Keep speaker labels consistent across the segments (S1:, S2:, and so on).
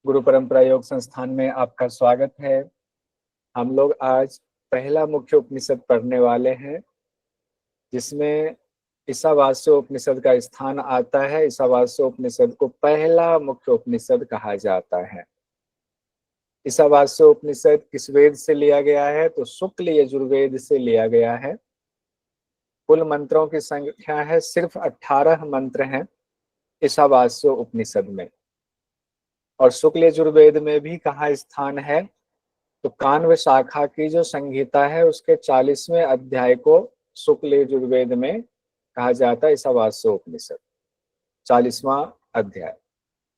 S1: गुरु परंपरा योग संस्थान में आपका स्वागत है। हम लोग आज पहला मुख्य उपनिषद पढ़ने वाले हैं, जिसमें ईशावास्य उपनिषद का स्थान आता है। ईशावास्य उपनिषद को पहला मुख्य उपनिषद कहा जाता है। ईशावास्य उपनिषद किस वेद से लिया गया है? तो शुक्ल यजुर्वेद से लिया गया है। कुल मंत्रों की संख्या है सिर्फ 18 मंत्र हैं ईशावास्य उपनिषद में। और शुक्ल यजुर्वेद में भी कहाँ स्थान है? तो कान्व शाखा की जो संहिता है उसके 40वें अध्याय को शुक्ल यजुर्वेद में कहा जाता है ईशावास्य उपनिषद, 40वां अध्याय।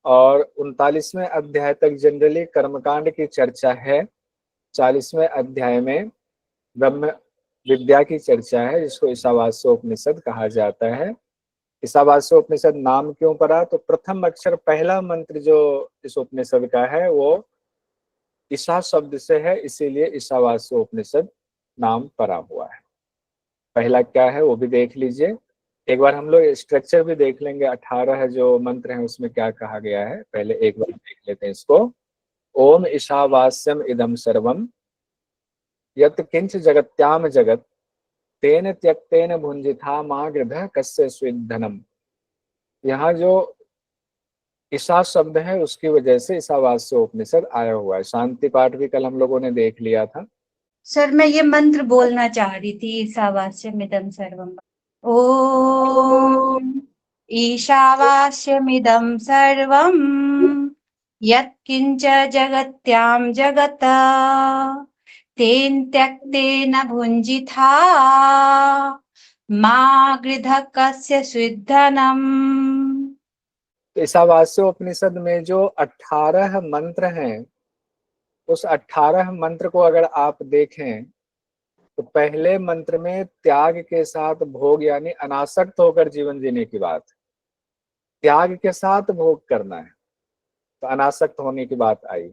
S1: और 39वें अध्याय तक जनरली कर्मकांड की चर्चा है। 40वें अध्याय में ब्रह्म विद्या की चर्चा है, जिसको ईशावास्य उपनिषद कहा जाता है। ईशावास्य उपनिषद नाम क्यों पड़ा? तो प्रथम अक्षर पहला मंत्र जो इस उपनिषद का है वो ईशा शब्द से है, इसीलिए ईशावास्य उपनिषद नाम पड़ा हुआ है। पहला क्या है वो भी देख लीजिए। एक बार हम लोग स्ट्रक्चर भी देख लेंगे, 18 जो मंत्र हैं उसमें क्या कहा गया है, पहले एक बार देख लेते हैं इसको। ओम ईशावास्यम इदम सर्वम यत् किंच जगत्याम जगत तेन त्यक्तेन भुंजिथा मा गृधः कस्य स्विद्धनम। यहाँ जो ईशा शब्द है उसकी वजह से ईशावास्य उपनिषद आया हुआ है। शांति पाठ भी कल हम लोगों ने देख लिया था।
S2: सर मैं ये मंत्र बोलना चाह रही थी, ईशावास्यमिदं सर्वम। ओम ईशावास्यमिदं सर्वम यत्किंच जगत्यां जगत तेन त्यक्तेन भुंजिथा मा गृधः कस्य स्विद्धनम।
S1: तो ईशावास्य उपनिषद में जो 18 मंत्र हैं, उस 18 मंत्र को अगर आप देखें तो पहले मंत्र में त्याग के साथ भोग यानी अनासक्त होकर जीवन जीने की बात, त्याग के साथ भोग करना है, तो अनासक्त होने की बात आई।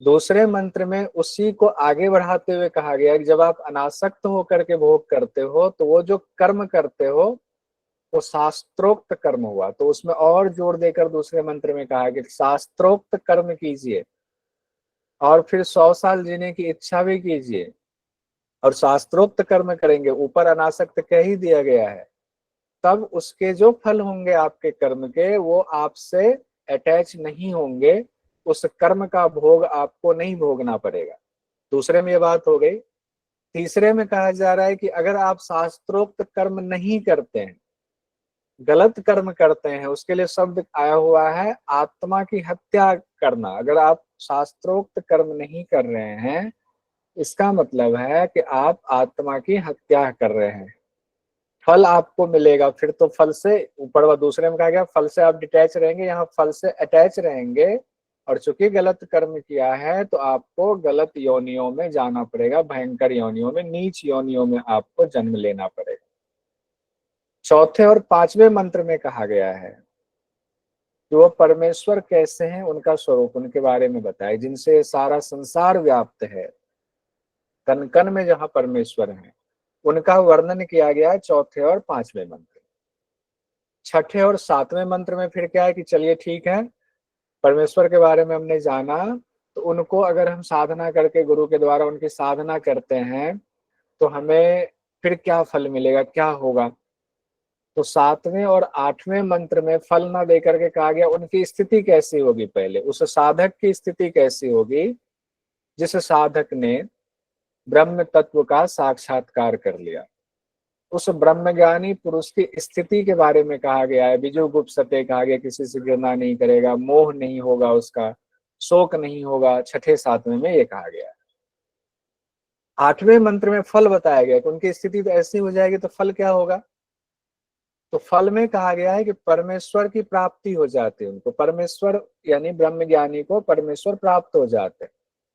S1: दूसरे मंत्र में उसी को आगे बढ़ाते हुए कहा गया कि जब आप अनासक्त होकर के भोग करते हो तो वो जो कर्म करते हो वो शास्त्रोक्त कर्म हुआ। तो उसमें और जोर देकर दूसरे मंत्र में कहा कि शास्त्रोक्त कर्म कीजिए और फिर 100 साल जीने की इच्छा भी कीजिए और शास्त्रोक्त कर्म करेंगे, ऊपर अनासक्त कह ही दिया गया है। तब उसके जो फल होंगे आपके कर्म के वो आपसे अटैच नहीं होंगे, उस कर्म का भोग आपको नहीं भोगना पड़ेगा। दूसरे में ये बात हो गई। तीसरे में कहा जा रहा है कि अगर आप शास्त्रोक्त कर्म नहीं करते हैं, गलत कर्म करते हैं, उसके लिए शब्द आया हुआ है आत्मा की हत्या करना। अगर आप शास्त्रोक्त कर्म नहीं कर रहे हैं, इसका मतलब है कि आप आत्मा की हत्या कर रहे हैं। फल आपको मिलेगा, फिर तो फल से ऊपर व दूसरे में कहा गया फल से आप डिटैच रहेंगे, यहाँ फल से अटैच रहेंगे। और चूंकि गलत कर्म किया है तो आपको गलत योनियों में जाना पड़ेगा, भयंकर योनियों में, नीच योनियों में आपको जन्म लेना पड़ेगा। चौथे और 5वें मंत्र में कहा गया है कि वो परमेश्वर कैसे हैं, उनका स्वरूप, उनके बारे में बताए, जिनसे सारा संसार व्याप्त है। कन कन में जहां परमेश्वर हैं उनका वर्णन किया गया है चौथे और 5वें मंत्र। छठे और 7वें मंत्र में फिर क्या है कि चलिए ठीक है, परमेश्वर के बारे में हमने जाना, तो उनको अगर हम साधना करके गुरु के द्वारा उनकी साधना करते हैं तो हमें फिर क्या फल मिलेगा, क्या होगा। तो 7वें और 8वें मंत्र में फल ना दे करके कहा गया उनकी स्थिति कैसी होगी, पहले उस साधक की स्थिति कैसी होगी जिस साधक ने ब्रह्म तत्व का साक्षात्कार कर लिया। उस ब्रह्मज्ञानी पुरुष की स्थिति के बारे में कहा गया है। बीजू गुप्सते कहा गया किसी से घृणा नहीं करेगा, मोह नहीं होगा, उसका शोक नहीं होगा। छठे 7वें में ये कहा गया है। 8वें मंत्र में फल बताया गया कि उनकी स्थिति तो ऐसी हो जाएगी, तो फल क्या होगा? तो फल में कहा गया है कि परमेश्वर की प्राप्ति हो जाती है उनको। परमेश्वर यानी ब्रह्मज्ञानी को परमेश्वर प्राप्त हो जाते हैं।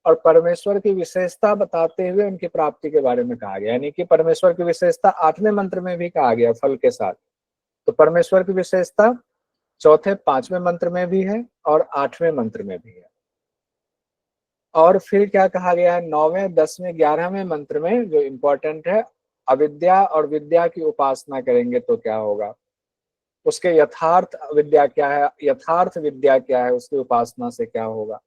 S1: और परमेश्वर की विशेषता बताते हुए उनकी प्राप्ति के बारे में कहा गया, यानी कि परमेश्वर की विशेषता 8वें मंत्र में भी कहा गया फल के साथ। तो परमेश्वर की विशेषता चौथे 5वें मंत्र में भी है और 8वें मंत्र में भी है। और फिर क्या कहा गया है 9वें 10वें 11वें मंत्र में, जो इंपॉर्टेंट है, अविद्या और विद्या की उपासना करेंगे तो क्या होगा। उसके यथार्थ विद्या क्या है, यथार्थ विद्या क्या है, उसकी उपासना से क्या होगा।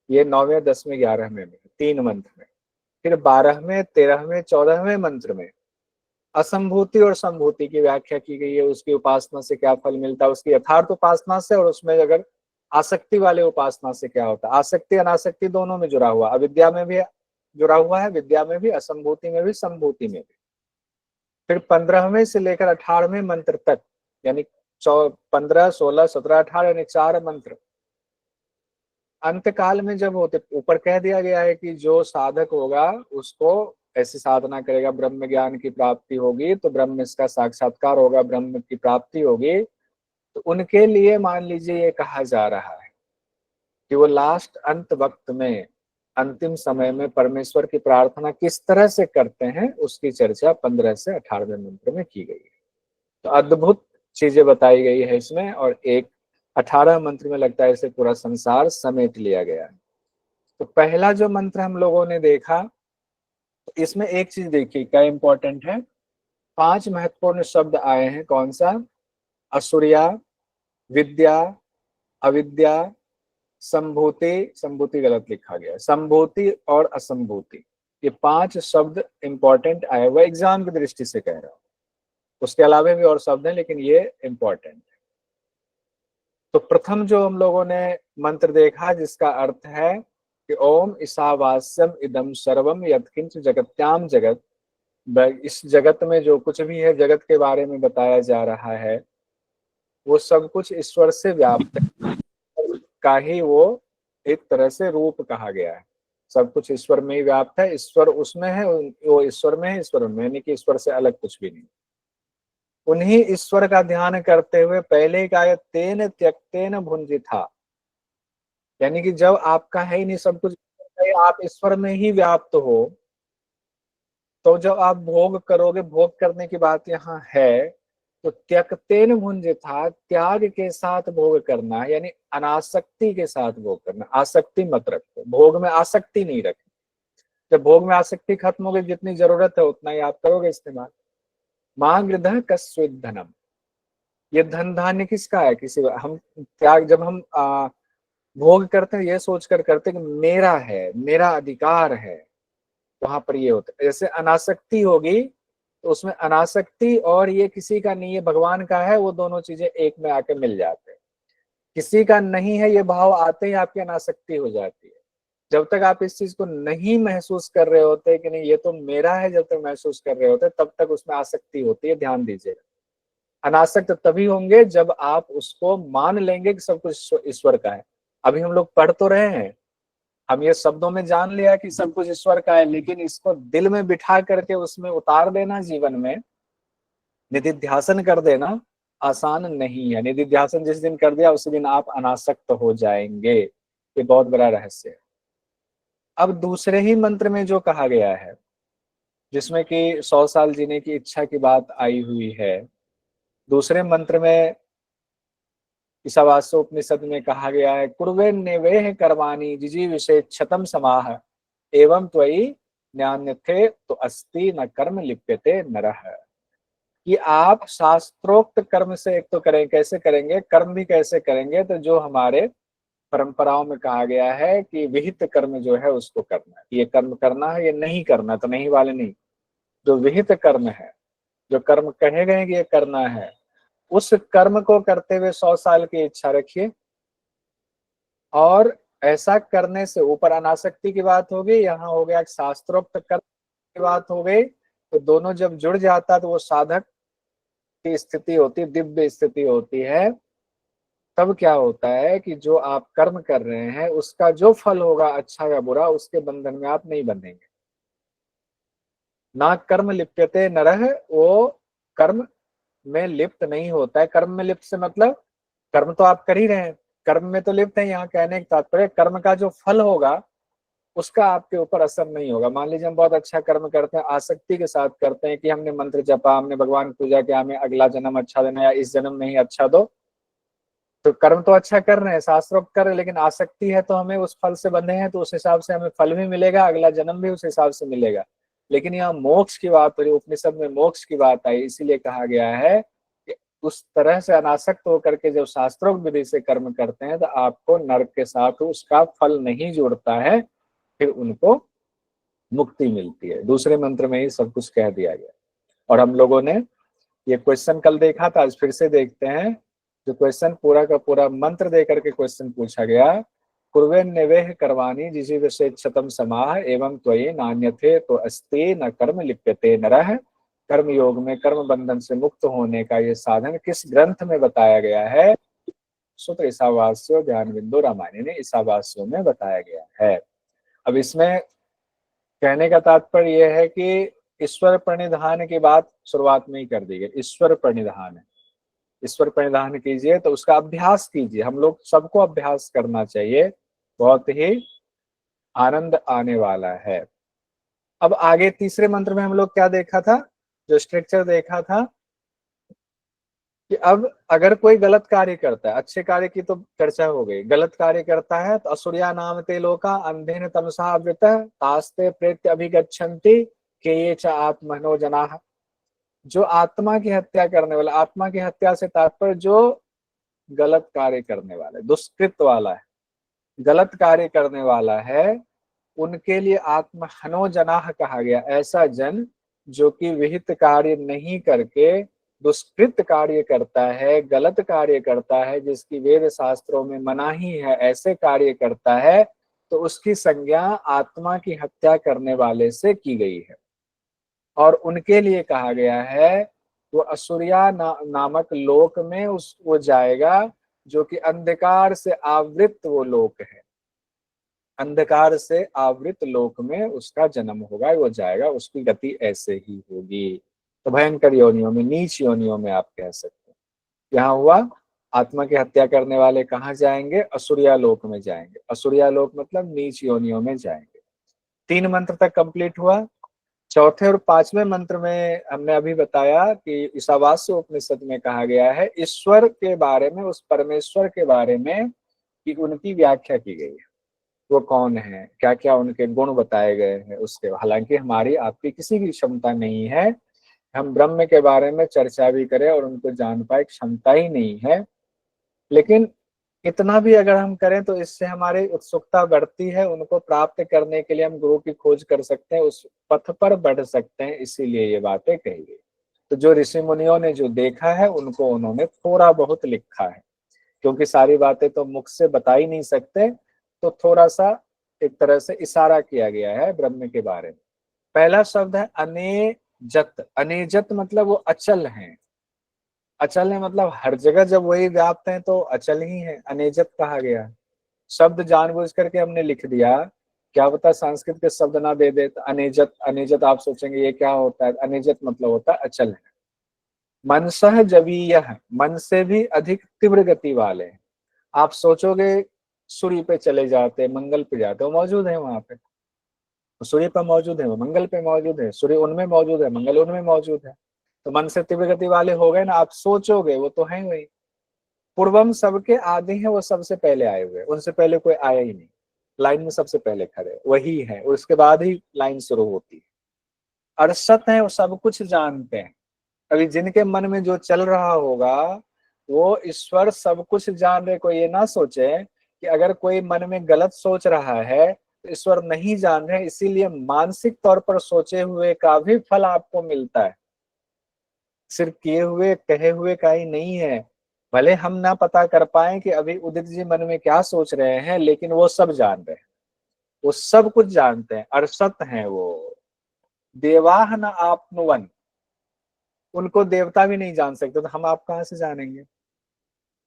S1: ये 9वें 10वें 11वें में 3 मंत्र में। फिर 12वें 13वें 14वें मंत्र में असंभूति और संभूति की व्याख्या की गई है, उसकी उपासना से क्या फल मिलता है, उसकी यथार्थ उपासना से, और उसमें अगर आसक्ति वाले उपासना से क्या होता है। आसक्ति अनासक्ति दोनों में जुड़ा हुआ, अविद्या में भी जुड़ा हुआ है, विद्या में भी, असंभूति में भी, संभूति में भी। फिर 15वें से लेकर 18वें मंत्र तक, यानी 15 16 17 18 यानी 4 मंत्र अंत काल में जब होते, ऊपर कह दिया गया है कि जो साधक होगा उसको ऐसी साधना करेगा, ब्रह्म ज्ञान की प्राप्ति होगी, तो ब्रह्म इसका साक्षात्कार होगा, ब्रह्म की प्राप्ति होगी। तो उनके लिए मान लीजिए ये कहा जा रहा है कि वो लास्ट अंत वक्त में, अंतिम समय में परमेश्वर की प्रार्थना किस तरह से करते हैं, उसकी चर्चा 15 से 18वें मंत्र में की गई है। तो अद्भुत चीजें बताई गई है इसमें, और एक 18 मंत्र में लगता है इसे पूरा संसार समेट लिया गया है। तो पहला जो मंत्र हम लोगों ने देखा, तो इसमें एक चीज देखिए क्या इंपॉर्टेंट है, 5 महत्वपूर्ण शब्द आए हैं। कौन सा? असुरिया, विद्या, अविद्या, संभूति, संभूति गलत लिखा गया, संभूति और असंभूति, ये 5 शब्द इंपॉर्टेंट आए हुए, एग्जाम की दृष्टि से कह रहा हूं। उसके अलावा भी और शब्द हैं, लेकिन ये इंपॉर्टेंट है। तो प्रथम जो हम लोगों ने मंत्र देखा, जिसका अर्थ है कि ओम ईशावास्यम इदम सर्वम यत्किंच जगत्याम जगत, इस जगत में जो कुछ भी है, जगत के बारे में बताया जा रहा है, वो सब कुछ ईश्वर से व्याप्त है, का ही वो एक तरह से रूप कहा गया है। सब कुछ ईश्वर में ही व्याप्त है, ईश्वर उसमें है, वो ईश्वर में है, ईश्वर उनमें, यानी कि ईश्वर से अलग कुछ भी नहीं। उन्हीं ईश्वर का ध्यान करते हुए पहले का आयत तेन त्यक्तेन भुंजिथा, यानी कि जब आपका है ही नहीं, सब कुछ आप ईश्वर में ही व्याप्त हो, तो जब आप भोग करोगे, भोग करने की बात यहाँ है, तो त्यक्तेन भुंजिथा, त्याग के साथ भोग करना, यानी अनासक्ति के साथ भोग करना। आसक्ति मत रखो, भोग में आसक्ति नहीं रखनी। जब भोग में आसक्ति खत्म हो गई, जितनी जरूरत है उतना ही आप करोगे इस्तेमाल। मां गृध कस्वित धनम, ये धन धान्य किसका है? किसी हम त्याग, जब हम भोग करते हैं ये सोचकर करते हैं कि मेरा है, मेरा अधिकार है, वहां पर ये होता है। जैसे अनासक्ति होगी तो उसमें अनासक्ति और ये किसी का नहीं है, भगवान का है, वो दोनों चीजें एक में आके मिल जाते हैं। किसी का नहीं है ये भाव आते ही आपकी अनासक्ति हो जाती है। जब तक आप इस चीज को नहीं महसूस कर रहे होते कि नहीं ये तो मेरा है, जब तक महसूस कर रहे होते तब तक उसमें आसक्ति होती है, ध्यान दीजिएगा। अनासक्त तभी होंगे जब आप उसको मान लेंगे कि सब कुछ ईश्वर का है। अभी हम लोग पढ़ तो रहे हैं, हम ये शब्दों में जान लिया कि सब कुछ ईश्वर का है, लेकिन इसको दिल में बिठा करके उसमें उतार देना, जीवन में निधिध्यासन कर देना आसान नहीं है। निधिध्यासन जिस दिन कर दिया उसी दिन आप अनासक्त हो जाएंगे। ये बहुत बड़ा रहस्य है। अब दूसरे ही मंत्र में जो कहा गया है, जिसमें कि 100 साल जीने की इच्छा की बात आई हुई है, दूसरे मंत्र में ईशावास्योपनिषद में कहा गया है, कुर्वे नेवेह कर्माणि जिजी विषय क्षतम समाह एवं त्वयि न्यान्यथे तो अस्ति न कर्म लिप्यते नरः। कि आप शास्त्रोक्त कर्म से एक तो करें, कैसे करेंगे, कर्म भी कैसे करेंगे, तो जो हमारे परंपराओं में कहा गया है कि विहित कर्म जो है उसको करना है, ये कर्म करना है, ये नहीं करना, तो नहीं वाले नहीं। जो विहित कर्म है, जो कर्म कहे गए कि ये करना है, उस कर्म को करते हुए 100 साल की इच्छा रखिए। और ऐसा करने से ऊपर अनासक्ति की बात हो गई, यहाँ हो गया शास्त्रोक्त कर्म की बात हो गई। तो दोनों जब जुड़ जाता तो वो साधक की स्थिति होती, दिव्य स्थिति होती है। तब क्या होता है कि जो आप कर्म कर रहे हैं उसका जो फल होगा, अच्छा या बुरा, उसके बंधन में आप नहीं बंधेंगे। ना कर्म लिप्यते नरः, वो कर्म में लिप्त नहीं होता है। कर्म में लिप्त से मतलब कर्म तो आप कर ही रहे हैं, कर्म में तो लिप्त है। यहाँ कहने का तात्पर्य कर्म का जो फल होगा उसका आपके ऊपर असर नहीं होगा। मान लीजिए हम बहुत अच्छा कर्म करते हैं, आसक्ति के साथ करते हैं कि हमने मंत्र जपा, हमने भगवान की पूजा किया, हमें अगला जन्म अच्छा देना या इस जन्म में ही अच्छा दो, तो कर्म तो अच्छा कर रहे हैं, शास्त्रोक्त कर रहे हैं, लेकिन आसक्ति है तो हमें उस फल से बंधे हैं, तो उस हिसाब से हमें फल भी मिलेगा, अगला जन्म भी उस हिसाब से मिलेगा। लेकिन यहाँ मोक्ष की बात हो रही, उपनिषद में मोक्ष की बात आई, इसीलिए कहा गया है कि उस तरह से अनासक्त होकर के जब शास्त्रोक्त विधि से कर्म करते हैं तो आपको नरक के साथ उसका फल नहीं जुड़ता है, फिर उनको मुक्ति मिलती है। दूसरे मंत्र में ही सब कुछ कह दिया गया। और हम लोगों ने ये क्वेश्चन कल देखा था, आज फिर से देखते हैं। जो क्वेश्चन पूरा का पूरा मंत्र दे करके क्वेश्चन पूछा गया, कुर्वे निवेह करवानी जिसी विषय क्षतम समाह एवं त्वयि नान्यथे तो अस्ते न कर्म लिप्यते नरः। कर्म योग में कर्म बंधन से मुक्त होने का ये साधन किस ग्रंथ में बताया गया है? सूत्र ईशावास्यो ध्यान बिंदु रामायण ने ईशावास्यों में बताया गया है। अब इसमें कहने का तात्पर्य यह है कि ईश्वर प्रणिधान की बात शुरुआत में ही कर दी गई। ईश्वर प्रणिधान है, ईश्वर प्रणिधान कीजिए तो उसका अभ्यास कीजिए। हम लोग सबको अभ्यास करना चाहिए, बहुत ही आनंद आने वाला है। अब आगे तीसरे मंत्र में हम लोग क्या देखा था, जो स्ट्रक्चर देखा था कि अब अगर कोई गलत कार्य करता है, अच्छे कार्य की तो चर्चा हो गई, गलत कार्य करता है तो असुरिया नाम ते लोका अंधेन तमसा आवृत तास्ते प्रेत्य अभिगच्छन्ति के ये च आत्मनो जनाः। जो आत्मा की हत्या करने वाला, आत्मा की हत्या से तात्पर्य जो गलत कार्य करने वाला है, दुष्कृत वाला है, गलत कार्य करने वाला है, उनके लिए आत्महनो जनाः कहा गया। ऐसा जन जो कि विहित कार्य नहीं करके दुष्कृत कार्य करता है, गलत कार्य करता है, जिसकी वेद शास्त्रों में मनाही है, ऐसे कार्य करता है, तो उसकी संज्ञा आत्मा की हत्या करने वाले से की गई है। और उनके लिए कहा गया है वो असुरिया नामक लोक में वो जाएगा, जो कि अंधकार से आवृत वो लोक है। अंधकार से आवृत लोक में उसका जन्म होगा, वो जाएगा, उसकी गति ऐसे ही होगी। तो भयंकर योनियों में, नीच योनियों में आप कह सकते हैं। यहाँ हुआ आत्मा की हत्या करने वाले कहाँ जाएंगे? असुरिया लोक में जाएंगे। असुरिया लोक मतलब नीच योनियों में जाएंगे। 3 मंत्र तक कंप्लीट हुआ। चौथे और 5वें मंत्र में हमने अभी बताया कि ईशावास्य उपनिषद में कहा गया है ईश्वर के बारे में, उस परमेश्वर के बारे में कि उनकी व्याख्या की गई है, वो कौन है, क्या क्या उनके गुण बताए गए हैं उसके। हालांकि हमारी आपकी किसी की क्षमता नहीं है हम ब्रह्म के बारे में चर्चा भी करें और उनको जान पाए, क्षमता ही नहीं है। लेकिन इतना भी अगर हम करें तो इससे हमारी उत्सुकता बढ़ती है, उनको प्राप्त करने के लिए हम गुरु की खोज कर सकते हैं, उस पथ पर बढ़ सकते हैं। इसीलिए ये बातें कही गई। तो जो ऋषि मुनियों ने जो देखा है उनको उन्होंने थोड़ा बहुत लिखा है, क्योंकि सारी बातें तो मुख से बता ही नहीं सकते, तो थोड़ा सा एक तरह से इशारा किया गया है ब्रह्म के बारे में। पहला शब्द है अनेजत। अनेजत मतलब वो अचल हैं। अचल है मतलब हर जगह जब वही व्याप्त है तो अचल ही है, अनेजत कहा गया। शब्द जानबूझ करके हमने लिख दिया, क्या पता संस्कृत के शब्द ना दे दे। तो अनेजत, अनेजत आप सोचेंगे ये क्या होता है? अनेजत मतलब होता है अचल है। मनसह जवीय, मन से भी अधिक तीव्र गति वाले हैं। आप सोचोगे सूर्य पे चले जाते, मंगल पे जाते, वो मौजूद है वहां पे, सूर्य पे मौजूद है, वो मंगल पे मौजूद है, सूर्य उनमें मौजूद है, मंगल उनमें मौजूद है। तो मन से तीव्र गति वाले हो गए ना, आप सोचोगे वो तो है वही। पूर्वम सबके आदि है, वो सबसे पहले आए हुए, उनसे पहले कोई आया ही नहीं। लाइन में सबसे पहले खड़े वही है, उसके बाद ही लाइन शुरू होती है। अरसत है, वो सब कुछ जानते हैं। अभी जिनके मन में जो चल रहा होगा वो ईश्वर सब कुछ जान रहे। कोई ये ना सोचे कि अगर कोई मन में गलत सोच रहा है तो ईश्वर नहीं जान रहे। इसीलिए मानसिक तौर पर सोचे हुए का भी फल आपको मिलता है, सिर्फ किए हुए कहे हुए का ही नहीं है। भले हम ना पता कर पाए कि अभी उदित जी मन में क्या सोच रहे हैं, लेकिन वो सब जान रहे हैं, वो सब कुछ जानते हैं, अरसत हैं वो। देवाह न आपनुवन, उनको देवता भी नहीं जान सकते, तो हम आप कहाँ से जानेंगे?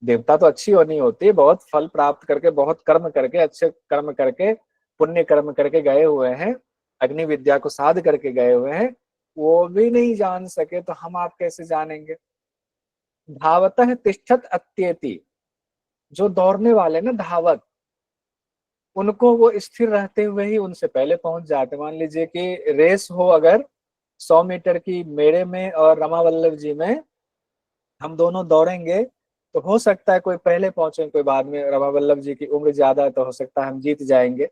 S1: देवता तो अच्छी होनी होती है, बहुत फल प्राप्त करके, बहुत कर्म करके, अच्छे कर्म करके, पुण्य कर्म करके गए हुए हैं, अग्नि विद्या को साध करके गए हुए हैं, वो भी नहीं जान सके तो हम आप कैसे जानेंगे? धावतः तिष्ठत अत्येति, जो दौड़ने वाले ना धावत, उनको वो स्थिर रहते हुए ही उनसे पहले पहुंच जाते। मान लीजिए कि रेस हो अगर 100 मीटर की, मेरे में और रमा वल्लभ जी में, हम दोनों दौड़ेंगे तो हो सकता है कोई पहले पहुंचे कोई बाद में। रमा वल्लभ जी की उम्र ज्यादा है तो हो सकता है हम जीत जाएंगे,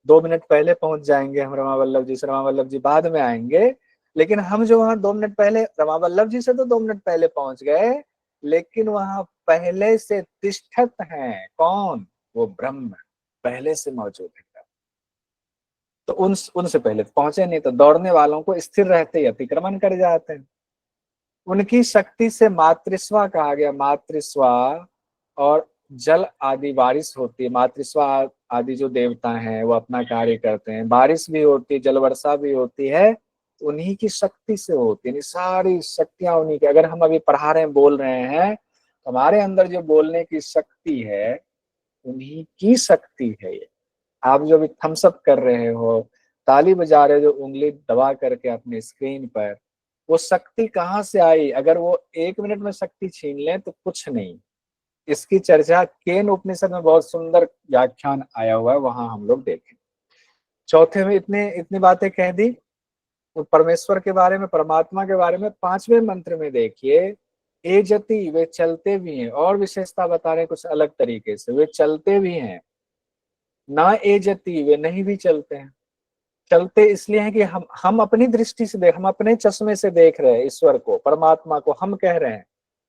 S1: 2 मिनट पहले पहुंच जाएंगे हम रमा वल्लभ जी से, रमा वल्लभ जी बाद में आएंगे। लेकिन हम जो वहां 2 मिनट पहले, रमा वल्लभ जी से तो 2 मिनट पहले पहुंच गए, लेकिन वहां पहले से तिष्ठत हैं कौन? वो ब्रह्म पहले से मौजूद है। तो उनसे पहले पहुंचे नहीं, तो दौड़ने वालों को स्थिर रहते ही अतिक्रमण कर जाते हैं। उनकी शक्ति से मातृस्वा कहा गया, मातृस्वा, और जल आदि बारिश होती है। मातृस्वा आदि जो देवता हैं वो अपना कार्य करते हैं, बारिश भी होती है, जल वर्षा भी होती है, तो उन्हीं की शक्ति से होती है। सारी शक्तियां उन्हीं की। अगर हम अभी पढ़ा रहे हैं, बोल रहे हैं, तो हमारे अंदर जो बोलने की शक्ति है उन्हीं की शक्ति है ये। आप जो भी थम्स अप कर रहे हो, ताली बजा रहे हो, जो उंगली दबा करके अपने स्क्रीन पर, वो शक्ति कहाँ से आई? अगर वो 1 मिनट में शक्ति छीन ले तो कुछ नहीं। इसकी चर्चा केन उपनिषद में बहुत सुंदर व्याख्यान आया हुआ है, वहां हम लोग देखें। चौथे में इतने इतनी बातें कह दी परमेश्वर के बारे में, परमात्मा के बारे में। 5वें मंत्र में देखिए, ए जति, वे चलते भी हैं, और विशेषता बता रहे कुछ अलग तरीके से, वे चलते भी हैं। ना ए जति, वे नहीं भी चलते हैं। चलते इसलिए हैं कि हम अपनी दृष्टि से देख, हम अपने चश्मे से देख रहे हैं ईश्वर को, परमात्मा को। हम कह रहे हैं,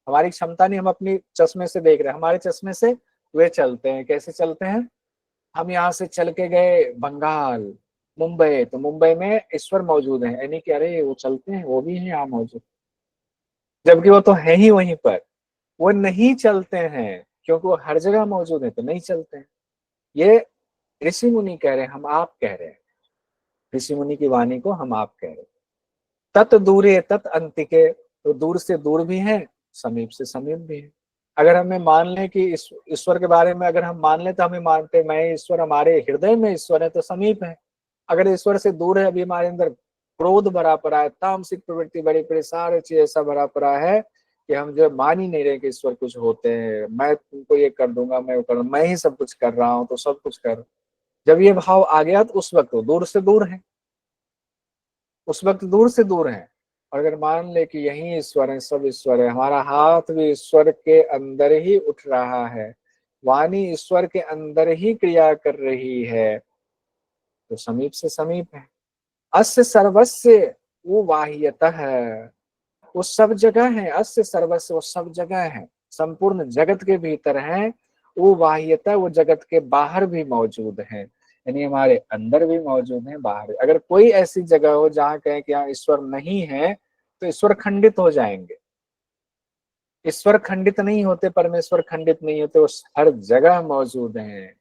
S1: हमारी क्षमता नहीं, हम अपनी चश्मे से देख रहे हैं। हमारे चश्मे से वे चलते हैं। कैसे चलते हैं? हम यहाँ से चल के गए बंगाल, मुंबई, तो मुंबई में ईश्वर मौजूद है, यानी कि अरे वो चलते हैं, वो भी है यहाँ मौजूद, जबकि वो तो है ही वहीं पर। वो नहीं चलते हैं क्योंकि वो हर जगह मौजूद है, तो नहीं चलते हैं। ये ऋषि मुनि कह रहे हैं, हम आप कह रहे हैं। ऋषि मुनि की वाणी को हम आप कह रहे हैं। तत् दूरे तत् अंतिके, तो दूर से दूर भी है, समीप से समीप भी है। अगर हमें मान लें कि ईश्वर के बारे में अगर हम मान लें, तो हमें मानते मैं ईश्वर, हमारे हृदय में ईश्वर है, तो समीप है। अगर ईश्वर से दूर है, अभी हमारे अंदर क्रोध भरा पड़ा है, तामसिक प्रवृत्ति बड़ी पड़ी, सारे चीज ऐसा भरा पड़ा है कि हम जो मान ही नहीं रहे कि ईश्वर कुछ होते हैं। मैं तुमको ये कर दूंगा, मैं वो कर दूंगा, मैं ही सब कुछ कर रहा हूँ, तो सब कुछ कर। जब ये भाव आ गया तो उस वक्त वो दूर से दूर है, उस वक्त दूर से दूर है। और अगर मान ले कि यही ईश्वर है, सब ईश्वर है, हमारा हाथ भी ईश्वर के अंदर ही उठ रहा है, वाणी ईश्वर के अंदर ही क्रिया कर रही है, तो समीप से समीप है। अस्य सर्वस्य वो वाह्यतः है, वो सब जगह है। अस्य सर्वस्य, वो सब जगह है, संपूर्ण जगत के भीतर है। वो वाह्यतः, वो जगत के बाहर भी मौजूद है, यानी हमारे अंदर भी मौजूद है, बाहर। अगर कोई ऐसी जगह हो जहाँ कहें कि यहाँ ईश्वर नहीं है, तो ईश्वर खंडित हो जाएंगे। ईश्वर खंडित नहीं होते, परमेश्वर खंडित नहीं होते, वो हर जगह मौजूद है।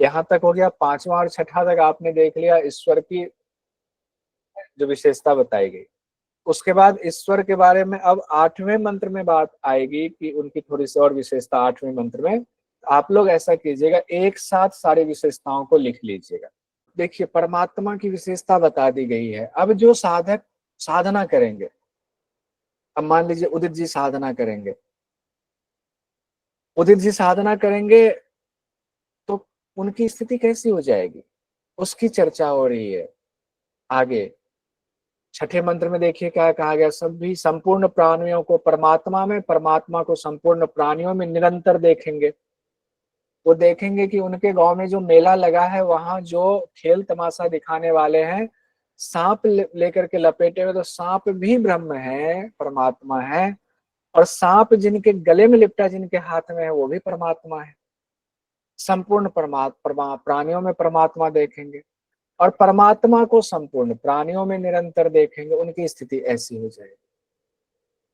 S1: यहाँ तक हो गया। 5वां और 6ठा तक आपने देख लिया ईश्वर की जो विशेषता बताई गई। उसके बाद ईश्वर के बारे में अब 8वें मंत्र में बात आएगी कि उनकी थोड़ी सी और विशेषता 8वें मंत्र में। आप लोग ऐसा कीजिएगा, एक साथ सारी विशेषताओं को लिख लीजिएगा। देखिए, परमात्मा की विशेषता बता दी गई है। अब जो साधक साधना करेंगे, अब मान लीजिए उदित जी साधना करेंगे, उदित जी साधना करेंगे तो उनकी स्थिति कैसी हो जाएगी, उसकी चर्चा हो रही है आगे। 6ठे मंत्र में देखिए क्या कहा गया, सभी संपूर्ण प्राणियों को परमात्मा में, परमात्मा को संपूर्ण प्राणियों में निरंतर देखेंगे। वो देखेंगे कि उनके गांव में जो मेला लगा है, वहां जो खेल तमाशा दिखाने वाले हैं, सांप लेकर के लपेटे हुए, तो सांप भी ब्रह्म है, परमात्मा है। और सांप जिनके गले में लिपटा, जिनके हाथ में है, वो भी परमात्मा है। संपूर्ण परमात्मा प्राणियों में परमात्मा देखेंगे, और परमात्मा को संपूर्ण प्राणियों में निरंतर देखेंगे। उनकी स्थिति ऐसी हो जाएगी।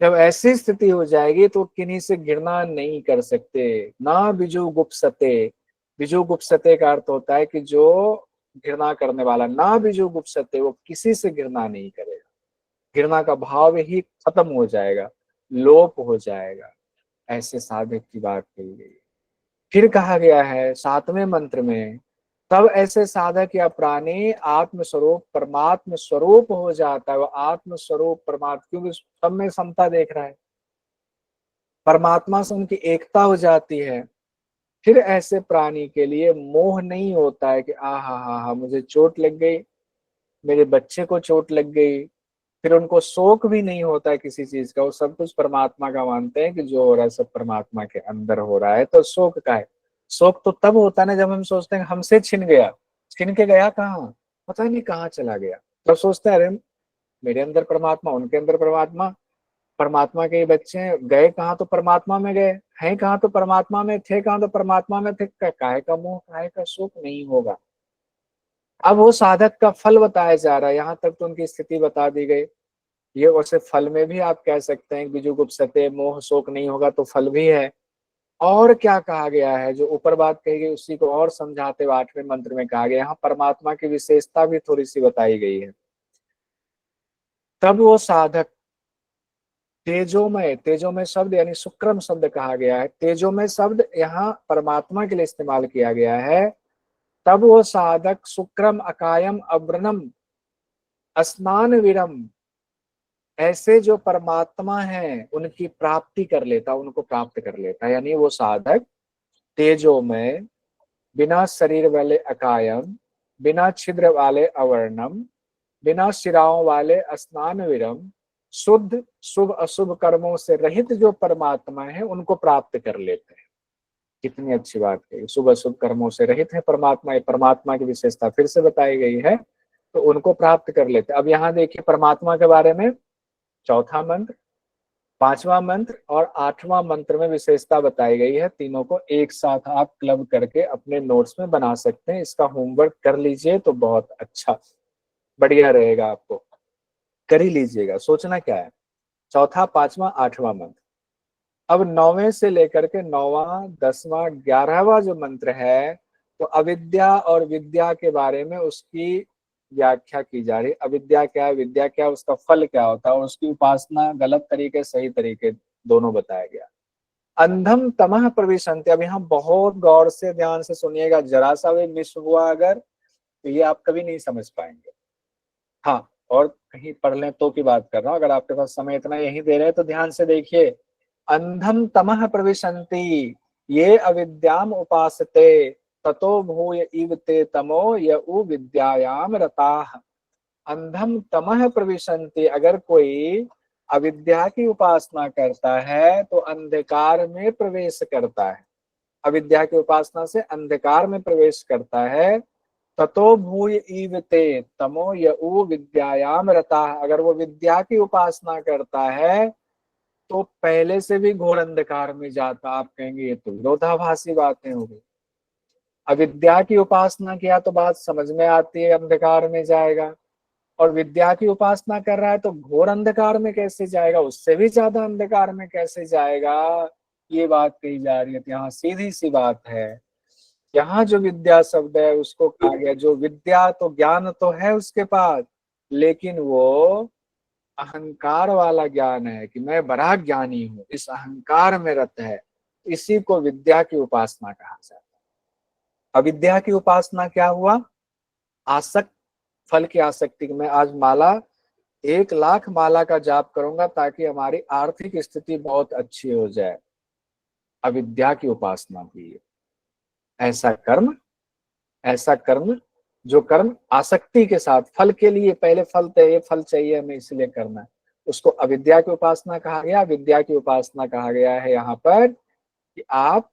S1: जब ऐसी स्थिति हो जाएगी तो किन्हीं से घृणा नहीं कर सकते। ना बिजु गुप्सते, बिजु गुप्सते का अर्थ होता है कि जो घृणा करने वाला, ना बिजु गुप्सते, वो किसी से घृणा नहीं करेगा। घृणा का भाव ही खत्म हो जाएगा, लोप हो जाएगा। ऐसे साधक की बात कही गई। फिर कहा गया है 7वें मंत्र में, तब ऐसे साधक या प्राणी आत्म स्वरूप परमात्म स्वरूप हो जाता है। वो आत्म स्वरूप परमात्मा, क्योंकि सब में समता देख रहा है, परमात्मा से उनकी एकता हो जाती है। फिर ऐसे प्राणी के लिए मोह नहीं होता है कि हा मुझे चोट लग गई, मेरे बच्चे को चोट लग गई। फिर उनको शोक भी नहीं होता है किसी चीज का। वो सब कुछ परमात्मा का मानते हैं कि जो हो रहा है सब परमात्मा के अंदर हो रहा है, तो शोक का है। शोक तो तब होता है ना जब हम सोचते हैं हमसे छिन गया। छिन के गया कहाँ, पता नहीं कहाँ चला गया। तब सोचते हैं अरे मेरे अंदर परमात्मा, उनके अंदर परमात्मा, परमात्मा के ये बच्चे हैं, गए कहाँ तो परमात्मा में गए, हैं कहाँ तो परमात्मा में, थे कहाँ तो परमात्मा में थे, काहे का मोह काहे का सुख नहीं होगा। अब वो साधक का फल बताया जा रहा है, यहाँ तक तो उनकी स्थिति बता दी गई। ये वैसे फल में भी आप कह सकते हैं बीजुगुप्सते, मोह शोक नहीं होगा तो फल भी है। और क्या कहा गया है, जो ऊपर बात कही गई उसी को और समझाते हुए 8वें मंत्र में कहा गया, यहाँ परमात्मा की विशेषता भी थोड़ी सी बताई गई है। तब वो साधक तेजोमय, तेजोमय शब्द यानी शुक्रम शब्द कहा गया है, तेजोमय शब्द यहाँ परमात्मा के लिए इस्तेमाल किया गया है। तब वो साधक शुक्रम अकायम अव्रणम स्नान विरम, ऐसे जो परमात्मा है उनकी प्राप्ति कर लेता, उनको प्राप्त कर लेता, यानी वो साधक तेजोमय, बिना शरीर वाले अकायम, बिना छिद्र वाले अवर्णम, बिना शिराओं वाले स्नान विरम, शुद्ध शुभ अशुभ कर्मों से रहित जो परमात्मा है उनको प्राप्त कर लेते हैं। कितनी अच्छी बात है, शुभ अशुभ कर्मों से रहित है परमात्मा, ये परमात्मा की विशेषता फिर से बताई गई है, तो उनको प्राप्त कर लेते। अब यहाँ देखिए परमात्मा के बारे में चौथा मंत्र, पांचवा मंत्र और 8वां मंत्र में विशेषता बताई गई है। तीनों को एक साथ आप क्लब करके अपने नोट्स में बना सकते हैं, इसका होमवर्क कर लीजिए तो बहुत अच्छा बढ़िया रहेगा, आपको कर ही लीजिएगा। सोचना क्या है, चौथा पांचवा 8वां मंत्र। अब 9वें से लेकर के 9वां 10वां 11वां जो मंत्र है, तो अविद्या और विद्या के बारे में उसकी व्याख्या की जा रही। अविद्या क्या है, विद्या क्या है, उसका फल क्या होता है, और उसकी उपासना गलत तरीके सही तरीके दोनों बताया गया। अंधम तमह प्रविशन्ति, अब यहाँ बहुत गौर से ध्यान से सुनिएगा, जरा सा भी मिस हुआ अगर तो ये आप कभी नहीं समझ पाएंगे। हाँ, और कहीं पढ़ लें तो की बात कर रहा हूँ, अगर आपके पास समय इतना यही दे रहे हैं तो ध्यान से देखिए। अंधम तमह प्रविशन्ति ये अविद्याम उपासते ततो भूय इव ते तमो यउ विद्यायाम रताः। अंधम तमह प्रविशन्ति, अगर कोई अविद्या की उपासना करता है तो अंधकार में प्रवेश करता है, अविद्या की उपासना से अंधकार में प्रवेश करता है। ततो भूय इव ते तमो यउ विद्यायाम रताः, अगर वो विद्या की उपासना करता है तो पहले से भी घोर अंधकार में जाता। आप कहेंगे ये तो विरोधाभासी बातें हो गई, अविद्या की उपासना किया तो बात समझ में आती है अंधकार में जाएगा, और विद्या की उपासना कर रहा है तो घोर अंधकार में कैसे जाएगा, उससे भी ज्यादा अंधकार में कैसे जाएगा, ये बात कही जा रही है। तो यहाँ सीधी सी बात है, यहाँ जो विद्या शब्द है उसको कहा गया, जो विद्या तो ज्ञान तो है उसके पास, लेकिन वो अहंकार वाला ज्ञान है कि मैं बड़ा ज्ञानी हूं, इस अहंकार में रत है, इसी को विद्या की उपासना कहा जाता है। अविद्या की उपासना क्या हुआ, आसक्त, फल की आसक्ति। मैं आज माला 1,00,000 माला का जाप करूंगा ताकि हमारी आर्थिक स्थिति बहुत अच्छी हो जाए, अविद्या की उपासना की। ऐसा कर्म, ऐसा कर्म जो कर्म आसक्ति के साथ, फल के लिए, पहले फल चाहिए, फल चाहिए हमें इसलिए करना है, उसको अविद्या की उपासना कहा गया। विद्या की उपासना कहा गया है यहाँ पर कि आप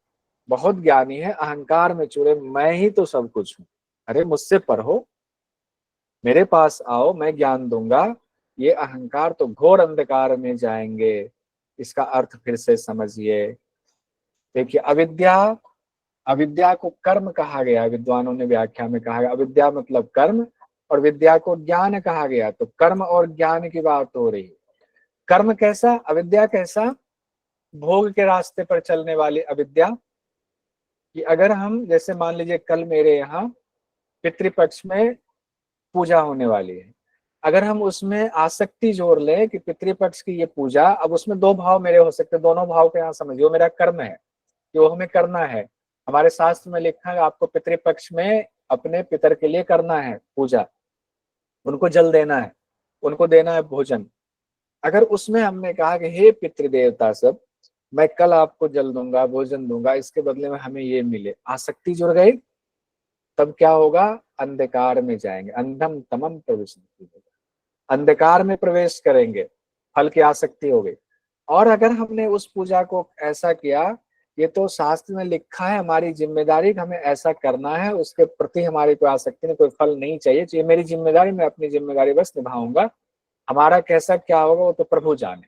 S1: बहुत ज्ञानी है, अहंकार में चूरे, मैं ही तो सब कुछ हूं, अरे मुझसे पढ़ो, मेरे पास आओ, मैं ज्ञान दूंगा, ये अहंकार तो घोर अंधकार में जाएंगे। इसका अर्थ फिर से समझिए। देखिए अविद्या, अविद्या को कर्म कहा गया, विद्वानों ने व्याख्या में कहा गया अविद्या मतलब कर्म, और विद्या को ज्ञान कहा गया, तो कर्म और ज्ञान की बात हो रही है। कर्म कैसा, अविद्या कैसा, भोग के रास्ते पर चलने वाली अविद्या, कि अगर हम जैसे मान लीजिए कल मेरे यहाँ पितृपक्ष में पूजा होने वाली है, अगर हम उसमें आसक्ति जोड़ लें कि पितृपक्ष की ये पूजा, अब उसमें दो भाव मेरे हो सकते हैं, दोनों भाव को यहाँ समझिए, वो मेरा कर्म है, जो हमें करना है। हमारे शास्त्र में लिखा है आपको पितृपक्ष में अपने पितर के लिए करना है पूजा, उनको जल देना है, उनको देना है भोजन। अगर उसमें हमने कहा कि हे पितृदेवता सब, मैं कल आपको जल दूंगा, भोजन दूंगा, इसके बदले में हमें ये मिले, आसक्ति जुड़ गई, तब क्या होगा, अंधकार में जाएंगे, अंधम तमम प्रविशन्ति, अंधकार में प्रवेश करेंगे, फल की आसक्ति हो गई। और अगर हमने उस पूजा को ऐसा किया, ये तो शास्त्र में लिखा है, हमारी जिम्मेदारी हमें ऐसा करना है, उसके प्रति हमारी कोई आसक्ति नहीं, कोई फल नहीं चाहिए, तो ये मेरी जिम्मेदारी, मैं अपनी जिम्मेदारी बस निभाऊंगा, हमारा कैसा क्या होगा वो तो प्रभु जाने।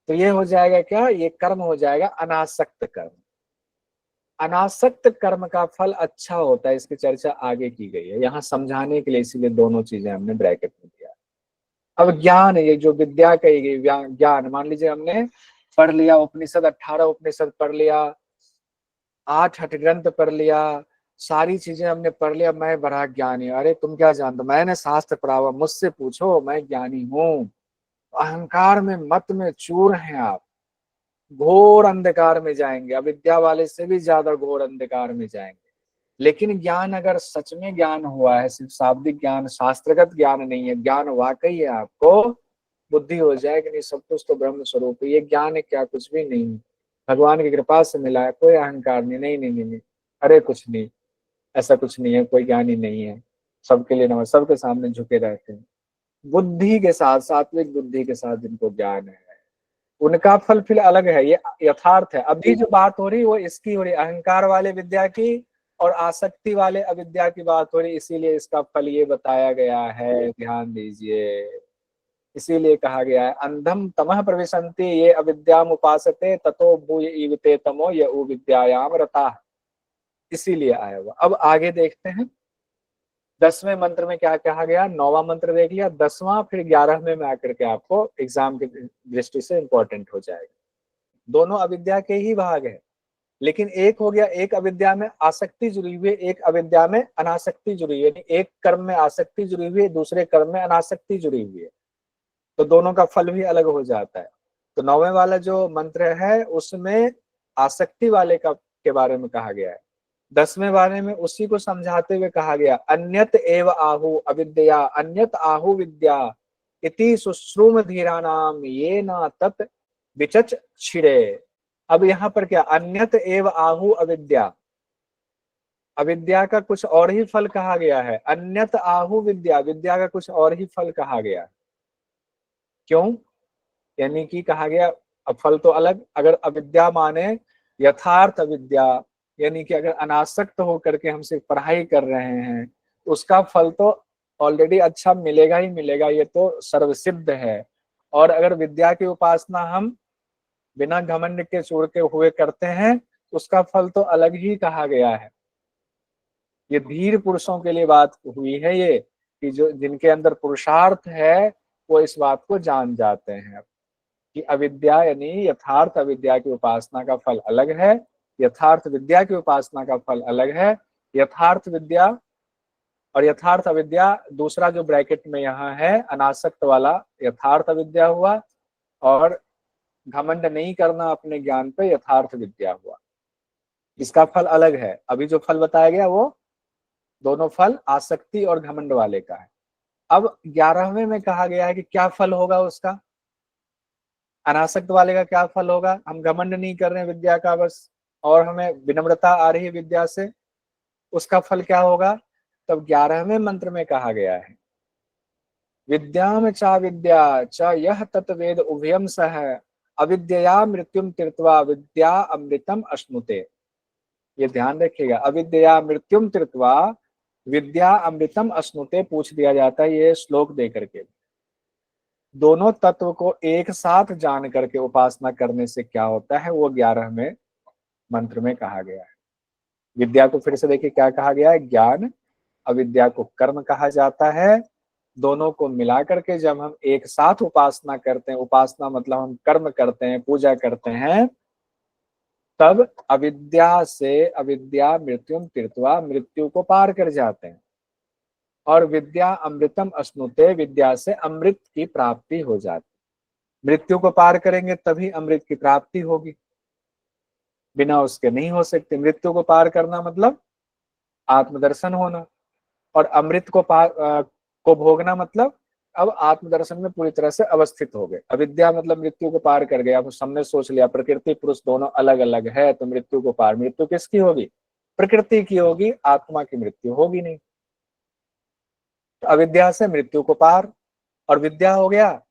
S1: तो ये हो जाएगा क्या, ये कर्म हो जाएगा अनासक्त कर्म। अनासक्त कर्म का फल अच्छा होता है, इसकी चर्चा आगे की गई है यहाँ समझाने के लिए, इसीलिए दोनों चीजें हमने ब्रैकेट में दिया। अब ज्ञान, ये जो विद्या कही गई, ज्ञान, मान लीजिए हमने पढ़ लिया उपनिषद, 18 उपनिषद पढ़ लिया, 8 हठ ग्रंथ पढ़ लिया, सारी चीजें हमने पढ़ लिया, मैं बड़ा ज्ञानी। अरे तुम क्या जानते, मैंने शास्त्र पढ़ा हुआ, मुझसे पूछो, मैं ज्ञानी हूँ। अहंकार में, मत में चूर हैं आप, घोर अंधकार में जाएंगे, अविद्या वाले से भी ज्यादा घोर अंधकार में जाएंगे। लेकिन ज्ञान अगर सच में ज्ञान हुआ है, सिर्फ शाब्दिक ज्ञान, शास्त्रगत ज्ञान नहीं है, ज्ञान वाकई है, आपको बुद्धि हो जाए कि नहीं सब कुछ तो ब्रह्म स्वरूप है, ये ज्ञान है क्या, कुछ भी नहीं, भगवान की कृपा से मिला है, कोई अहंकार नहीं, नहीं नहीं नहीं, नहीं। अरे कुछ नहीं, ऐसा कुछ नहीं है, कोई ज्ञानी नहीं है, सबके लिए नमः, सबके सामने झुके रहते हैं। बुद्धि के साथ, सात्विक बुद्धि के साथ जिनको ज्ञान है, उनका फल फिर अलग है, ये यथार्थ है। अभी जो बात हो रही वो इसकी हो रही, अहंकार वाले विद्या की और आसक्ति वाले अविद्या की बात हो रही, इसीलिए इसका फल ये बताया गया है, ध्यान दीजिए। इसीलिए कहा गया है अंधम तमः प्रविशन्ति ये अविद्याम उपासते ततो भूय ईवते तमो ये विद्यायाम रता। इसीलिए आया हुआ। अब आगे देखते हैं 10वें मंत्र में क्या कहा गया, 9वां मंत्र देख लिया, 10वां फिर 11वें में आकर के आपको एग्जाम की दृष्टि से इंपॉर्टेंट हो जाएगा। दोनों अविद्या के ही भाग है, लेकिन एक हो गया, एक अविद्या में आसक्ति जुड़ी हुई है, एक अविद्या में अनासक्ति जुड़ी हुई है। एक कर्म में आसक्ति जुड़ी हुई है, दूसरे कर्म में अनासक्ति जुड़ी हुई है, तो दोनों का फल भी अलग हो जाता है। तो 9वें वाला जो मंत्र है उसमें आसक्ति वाले का के बारे में कहा गया है, 10वें बारे में उसी को समझाते हुए कहा गया अन्यत एव आहु अविद्या अन्यत आहु विद्या इति सुश्रुम धीरानाम ये ना तत् विचच छिड़े। अब यहाँ पर क्या, अन्यत एव आहु अविद्या, अविद्या का कुछ और ही फल कहा गया है, अन्यत आहु विद्या, विद्या का कुछ और ही फल कहा गया। क्यों, यानी कि कहा गया अब फल तो अलग, अगर अविद्या माने यथार्थ अविद्या, यानी कि अगर अनासक्त होकर के हमसे पढ़ाई कर रहे हैं, उसका फल तो ऑलरेडी अच्छा मिलेगा ही मिलेगा, ये तो सर्वसिद्ध है। और अगर विद्या की उपासना हम बिना घमंड के छोड़ के हुए करते हैं, उसका फल तो अलग ही कहा गया है। ये धीर पुरुषों के लिए बात हुई है, ये कि जो जिनके अंदर पुरुषार्थ है वो इस बात को जान जाते हैं कि अविद्या यानी यथार्थ अविद्या की उपासना का फल अलग है, यथार्थ विद्या की उपासना का फल अलग है। यथार्थ विद्या और यथार्थ अविद्या, दूसरा जो ब्रैकेट में यहाँ है अनासक्त वाला, यथार्थ अविद्या हुआ, और घमंड नहीं करना अपने ज्ञान पे, यथार्थ विद्या हुआ। इसका फल अलग है, अभी जो फल बताया गया वो दोनों फल आसक्ति और घमंड वाले का है। अब 11वें में कहा गया है कि क्या फल होगा उसका, अनासक्त वाले का क्या फल होगा, हम घमंड नहीं कर रहे हैं विद्या का बस, और हमें विनम्रता आ रही है विद्या से, उसका फल क्या होगा। तब 11वें मंत्र में कहा गया है विद्याम चा विद्या च यह तत्वेद उभयम सह अविद्या मृत्युम तीर्थवा विद्या अमृतम अश्नुते। ये ध्यान रखिएगा, अविद्या मृत्युम तीर्थवा विद्या अमृतम अश्नुते पूछ दिया जाता है ये श्लोक दे करके। दोनों तत्व को एक साथ जान करके उपासना करने से क्या होता है वो 11वें मंत्र में कहा गया है। विद्या को फिर से देखिए क्या कहा गया है, ज्ञान, अविद्या को कर्म कहा जाता है। दोनों को मिला करके जब हम एक साथ उपासना करते हैं, उपासना मतलब हम कर्म करते हैं, पूजा करते हैं, तब अविद्या से अविद्या मृत्युम तीर्थवा मृत्यु को पार कर जाते हैं, और विद्या अमृतम अश्नुते विद्या से अमृत की प्राप्ति हो जाती है। मृत्यु को पार करेंगे तभी अमृत की प्राप्ति होगी, बिना उसके नहीं हो सकती। मृत्यु को पार करना मतलब आत्मदर्शन होना, और अमृत को को भोगना मतलब अब आत्मदर्शन में पूरी तरह से अवस्थित हो गए। अविद्या मतलब मृत्यु को पार कर गया, अब हमने सोच लिया प्रकृति पुरुष दोनों अलग अलग है, तो मृत्यु को पार, मृत्यु किसकी होगी, प्रकृति की होगी, आत्मा की मृत्यु होगी नहीं। तो अविद्या से मृत्यु को पार, और विद्या हो गया।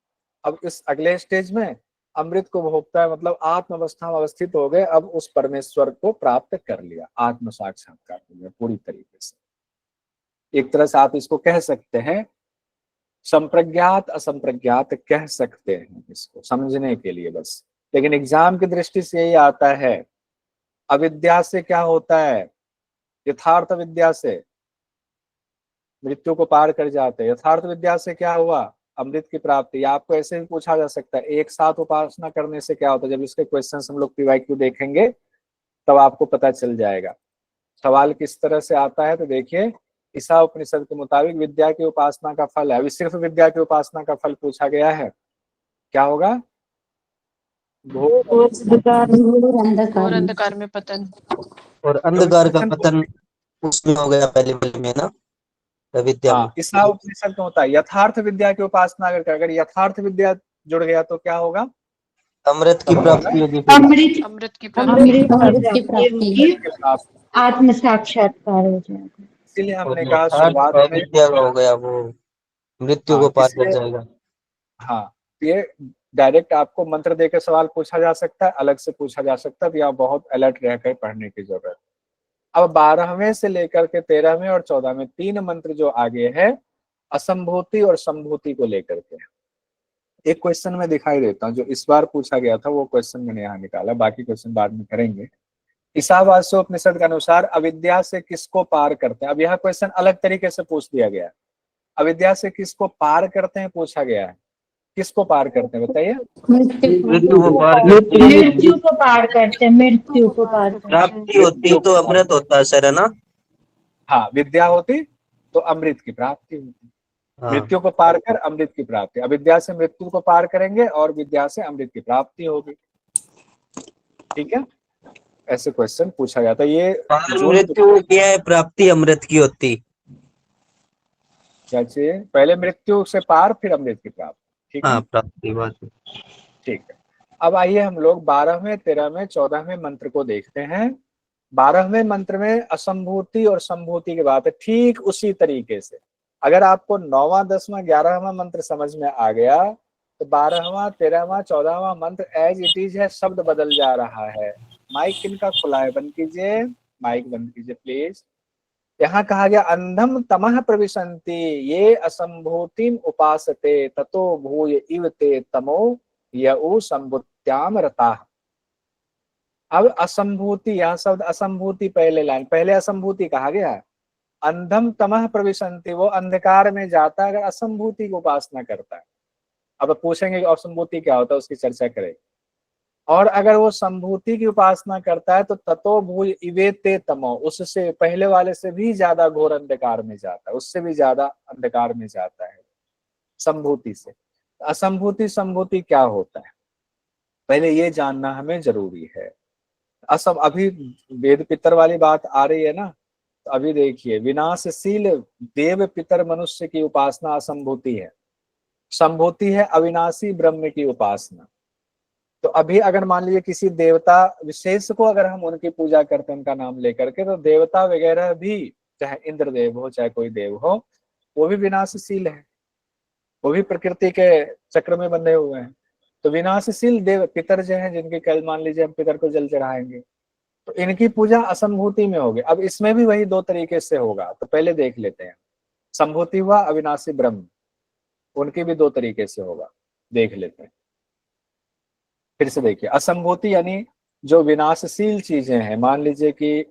S1: अब इस अगले स्टेज में अमृत को भोगता है, मतलब आत्म अवस्था में अवस्थित हो गए, अब उस परमेश्वर को प्राप्त कर लिया, आत्म साक्षात्कार हो गया पूरी तरीके से। एक तरह से आप इसको कह सकते हैं संप्रज्ञात असंप्रज्ञात कह सकते हैं इसको समझने के लिए बस, लेकिन एग्जाम की दृष्टि से यही आता है। अविद्या से क्या होता है? यथार्थ विद्या से मृत्यु को पार कर जाते हैं। यथार्थ विद्या से क्या हुआ? अमृत की प्राप्ति। आपको ऐसे भी पूछा जा सकता है एक साथ उपासना करने से क्या होता है। जब इसके क्वेश्चंस हम लोग पीवाईक्यू देखेंगे तब आपको पता चल जाएगा सवाल किस तरह से आता है। तो देखिए, ईसा उपनिषद के मुताबिक विद्या की उपासना का फल है। अभी सिर्फ विद्या की उपासना का फल पूछा गया है, क्या होगा? घोर
S3: घोर अंधकार में पतन।
S4: और अंधकार का पतन उसमें हो गया पहले वाले में ना, विद्या में।
S1: हाँ, ईसा उपनिषद में होता है यथार्थ विद्या की उपासना अगर यथार्थ विद्या जुड़ गया तो क्या होगा?
S4: अमृत की प्राप्ति होगी।
S3: अमृत की प्राप्ति।
S2: आत्म साक्षात्कार हो जाएगा।
S1: इसीलिए
S4: और
S1: हमने
S4: जो
S1: कहा
S4: अर्थात
S1: शुरुआत में।
S4: अविद्या का हो गया वो मृत्यु को पार कर जाएगा।
S1: हाँ, ये डायरेक्ट आपको मंत्र देकर सवाल पूछा जा सकता है, अलग से पूछा जा सकता है, तो यहाँ बहुत अलर्ट रहकर पढ़ने की जरूरत है। अब 12वें से लेकर के 13वें और 14वें 3 मंत्र जो आगे है असंभूति और संभूति को लेकर के। एक क्वेश्चन में दिखाई देता हूँ जो इस बार पूछा गया था, वो क्वेश्चन मैंने यहाँ निकाला, बाकी क्वेश्चन बाद में करेंगे। ईशावास्योपनिषद के अनुसार अविद्या से किसको पार करते हैं? अब यह क्वेश्चन अलग तरीके से पूछ दिया गया है। अविद्या से किसको पार करते हैं पूछा गया है। किसको पार करते हैं बताइए?
S4: मृत्यु को पार
S2: मृत्यु को पार करते हैं। मृत्यु को पार करते हैं।
S4: प्राप्ति होती तो अमृत होता है सर, है ना?
S1: हाँ, विद्या होती तो अमृत की प्राप्ति होती।
S4: हाँ।
S1: मृत्यु को पार कर अमृत की प्राप्ति। अविद्या से मृत्यु को पार करेंगे और विद्या से अमृत की प्राप्ति होगी। ठीक है, ऐसे क्वेश्चन पूछा जाता है। ये
S4: मृत्यु क्या है? प्राप्ति अमृत की होती।
S1: क्या चाहिए? पहले मृत्यु से पार फिर अमृत की प्राप्ति। ठीक है,
S4: हाँ, प्राप्ति बात।
S1: ठीक है। अब आइए हम लोग 12वें 13वें 14वें मंत्र को देखते हैं। 12वें मंत्र में असंभूति और संभूति की बात है। ठीक उसी तरीके से अगर आपको 9वां 10वां 11वां मंत्र समझ में आ गया तो 12वां 13वां 14वां मंत्र एज इट इज है, शब्द बदल जा रहा है। माइक किनका खुला है? बंद कीजिए, माइक बंद कीजिए प्लीज। यहाँ कहा गया अंधम तमः प्रविशन्ति ये असंभूतिम उपासते ततो भूय इव ते तमो यऊ संभुत्याम रता। अब असंभूति, यह शब्द असंभूति पहले लाइन, पहले असंभूति कहा गया है। अंधम तमः प्रविशन्ति, वो अंधकार में जाता है अगर असंभूति की उपासना करता है। अब पूछेंगे कि असंभूति क्या होता है, उसकी चर्चा करें। और अगर वो संभूति की उपासना करता है तो ततो भूय इवेते तमो, उससे पहले वाले से भी ज्यादा घोर अंधकार में जाता है, उससे भी ज्यादा अंधकार में जाता है संभूति से। असंभूति संभूति क्या होता है पहले ये जानना हमें जरूरी है। अभी वेद पितर वाली बात आ रही है ना, तो अभी देखिए विनाशशील देव पितर मनुष्य की उपासना असंभूति है, संभूति है अविनाशी ब्रह्म की उपासना। तो अभी अगर मान लीजिए किसी देवता विशेष को अगर हम उनकी पूजा करते हैं उनका नाम लेकर के, तो देवता वगैरह भी, चाहे इंद्रदेव हो चाहे कोई देव हो, वो भी विनाशशील है, वो भी प्रकृति के चक्र में बंधे हुए हैं। तो विनाशशील देव पितर जो है, जिनके कल मान लीजिए हम पितर को जल चढ़ाएंगे, तो इनकी पूजा असंभूति में होगी। अब इसमें भी वही 2 तरीके से होगा, तो पहले देख लेते हैं। संभूति हुआ अविनाशी ब्रह्म, उनकी भी 2 तरीके से होगा, देख लेते हैं। फिर से देखिए, असंभूति यानी जो विनाशशील चीजें हैं, मान लीजिए कि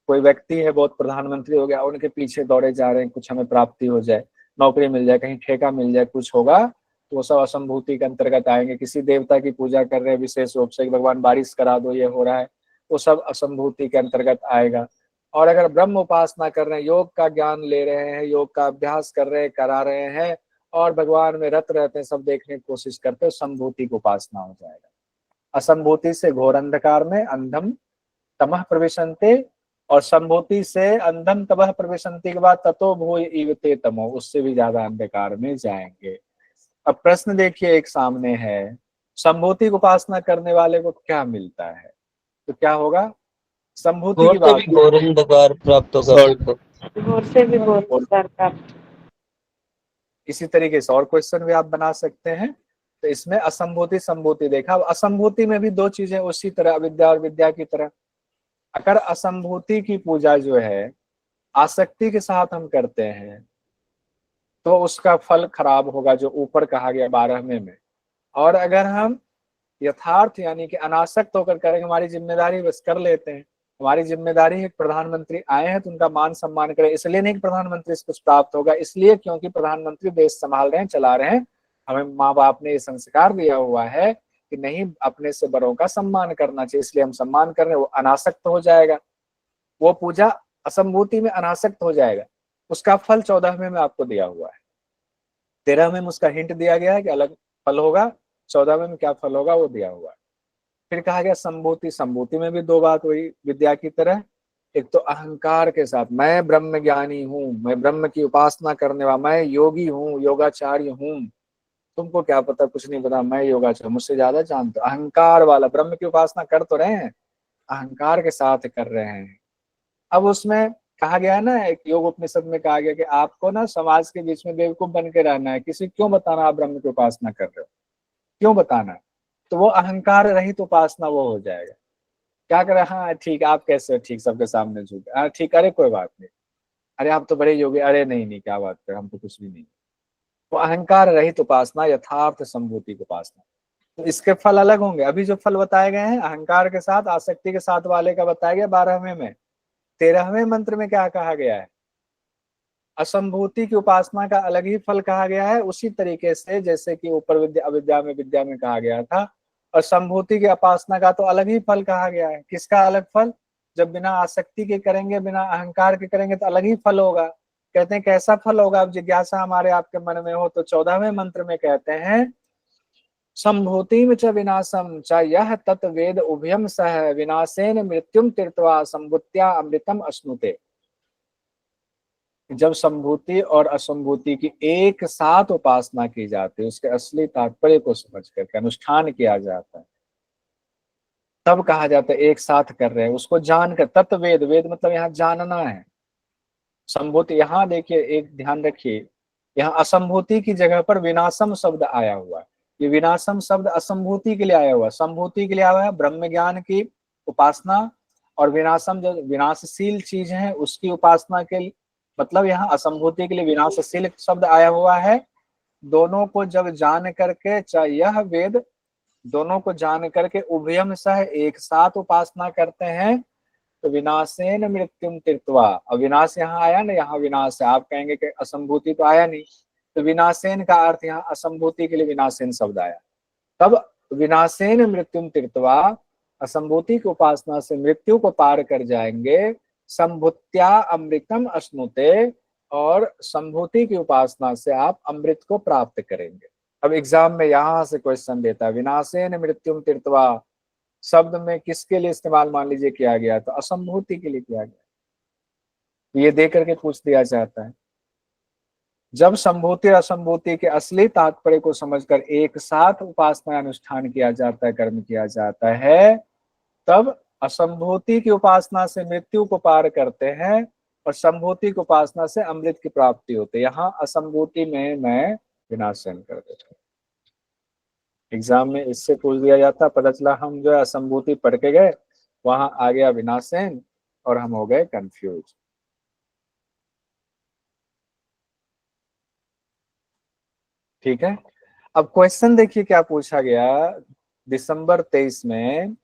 S1: कोई व्यक्ति है बहुत प्रधानमंत्री हो गया, उनके पीछे दौड़े जा रहे हैं, कुछ हमें प्राप्ति हो जाए, नौकरी मिल जाए, कहीं ठेका मिल जाए, कुछ होगा, तो वो सब असंभूति के अंतर्गत आएंगे। किसी देवता की पूजा कर रहे हैं विशेष रूप से, भगवान बारिश करा दो, ये हो रहा है, वो सब असंभूति के अंतर्गत आएगा। और अगर ब्रह्म उपासना कर रहे हैं, योग का ज्ञान ले रहे हैं, योग का अभ्यास कर रहे हैं, करा रहे हैं और भगवान में रत रहते हैं, सब देखने की कोशिश करते हैं, संभूति की उपासना हो जाएगा। असंभूति से घोर अंधकार में अंधम तमः प्रविशन्ते, और संभूति से अंधम तमः प्रविशन्ति के बाद ततो भूय इवते तमो, उससे भी ज्यादा अंधकार में जाएंगे। अब प्रश्न देखिए एक सामने है, संभूति की उपासना करने वाले को क्या मिलता है? तो क्या होगा? संभूति की बात,
S4: घोर अंधकार प्राप्त होगा।
S2: घोर से भी घोर अंधकार प्राप्त।
S1: इसी तरीके से और क्वेश्चन भी आप बना सकते हैं। तो इसमें असंभूति संभूति देखा। अब असंभूति में भी 2 चीजें उसी तरह, अविद्या और विद्या की तरह। अगर असंभूति की पूजा जो है आसक्ति के साथ हम करते हैं, तो उसका फल खराब होगा, जो ऊपर कहा गया 12वें में। और अगर हम यथार्थ यानी कि अनासक्त होकर करेंगे, हमारी जिम्मेदारी बस कर लेते हैं, हमारी जिम्मेदारी है प्रधानमंत्री आए हैं तो उनका मान सम्मान करें, इसलिए नहीं कि प्रधानमंत्री से कुछ प्राप्त होगा, इसलिए क्योंकि प्रधानमंत्री देश संभाल रहे हैं, चला रहे हैं, हमें माँ बाप ने ये संस्कार दिया हुआ है कि नहीं अपने से बड़ों का सम्मान करना चाहिए, इसलिए हम सम्मान कर रहे हैं। वो अनासक्त हो जाएगा, वो पूजा असंभूति में अनासक्त हो जाएगा, उसका फल 14वें में आपको दिया हुआ है। 13वें में उसका हिंट दिया गया है कि अलग फल होगा, 14वें में क्या फल होगा वो दिया हुआ है। फिर कहा गया संभूति, संभूति में भी दो बात हुई विद्या की तरह। एक तो अहंकार के साथ, मैं ब्रह्म ज्ञानी हूँ, मैं ब्रह्म की उपासना करने वाला, मैं योगी हूँ, योगाचार्य हूँ, तुमको क्या पता, कुछ नहीं पता, मैं योगाचार्य, मुझसे ज्यादा जानते। अहंकार वाला, ब्रह्म की उपासना कर तो रहे हैं, अहंकार के साथ कर रहे हैं। अब उसमें कहा गया है ना, एक योग उपनिषद में कहा गया कि आपको ना समाज के बीच में बेवकूफ बन के रहना है, किसी क्यों बताना आप ब्रह्म की उपासना कर रहे हो, क्यों बताना है। तो वो अहंकार रहित उपासना वो हो जाएगा। क्या करे, हाँ ठीक, आप कैसे हो, ठीक, सबके सामने झुक, हाँ ठीक, अरे कोई बात नहीं, अरे आप तो बड़े योगी, अरे नहीं नहीं क्या बात कर, हम तो कुछ भी नहीं। वो अहंकार रहित उपासना, यथार्थ संभूति की उपासना। तो इसके फल अलग होंगे। अभी जो फल बताए गए हैं अहंकार के साथ आसक्ति के साथ वाले का बताया गया 12वें में। 13वें मंत्र में क्या कहा गया है, असंभूति की उपासना का अलग ही फल कहा गया है, उसी तरीके से जैसे कि ऊपर विद्या में कहा गया था। और संभूति की उपासना का तो अलग ही फल कहा गया है। किसका अलग फल, जब बिना आसक्ति के करेंगे, बिना अहंकार के करेंगे तो अलग ही फल होगा। कहते हैं कैसा फल होगा, अब जिज्ञासा हमारे आपके मन में हो तो 14वें मंत्र में कहते हैं संभूतिम च विनाशम च यह तत्वेद उभयम सह विनाशेन मृत्युम तीर्थवा संभूत्या अमृतम अश्नुते। जब संभूति और असंभूति की एक साथ उपासना की जाती है, उसके असली तात्पर्य को समझ करके अनुष्ठान किया जाता है, तब कहा जाता है एक साथ कर रहे हैं, उसको जानकर। तत्वेद, वेद मतलब यहाँ जानना है। संभूति, यहाँ देखिए एक ध्यान रखिए, यहाँ असंभूति की जगह पर विनाशम शब्द आया हुआ है। ये विनाशम शब्द असंभूति के लिए आया हुआ है, संभूति के लिए आया हुआ है ब्रह्म ज्ञान की उपासना, और विनाशम जो विनाशशील चीज है उसकी उपासना के लिए, मतलब यहाँ असंभूति के लिए विनाशशील शब्द आया हुआ है। दोनों को जब जान करके, चाहे यह वेद, दोनों को जान करके उभयम सह एक साथ उपासना करते हैं तो विनाशेन मृत्युम तीर्थवा। और विनाश यहाँ आया ना, यहाँ विनाश है, आप कहेंगे कि असंभूति तो आया नहीं, तो विनाशेन का अर्थ यहाँ असंभूति के लिए विनाशेन शब्द आया। तब विनाशेन मृत्युम तीर्थवा, असंभूति की उपासना से मृत्यु को पार कर जाएंगे। संभुत्या अमृतम अश्नुते, और संभूति की उपासना से आप अमृत को प्राप्त करेंगे। अब एग्जाम में यहां से क्वेश्चन देता है, विनाशेन मृत्युम तीर्थवा शब्द में किसके लिए इस्तेमाल मान लीजिए किया गया, तो असंभूति के लिए किया गया। ये दे करके पूछ दिया जाता है। जब संभूति और असंभूति के असली तात्पर्य को समझकर एक साथ उपासना अनुष्ठान किया जाता है, कर्म किया जाता है, तब असंभूति की उपासना से मृत्यु को पार करते हैं और संभूति की उपासना से अमृत की प्राप्ति होती है। यहाँ असंभूति में मैं विनाशन कर देता हूँ। एग्जाम में इससे पूछ दिया जाता, पता चला हम जो है असंभूति पढ़ के गए, वहां आ गया विनाशन और हम हो गए कंफ्यूज। ठीक है, अब क्वेश्चन देखिए क्या पूछा गया दिसंबर 23 में।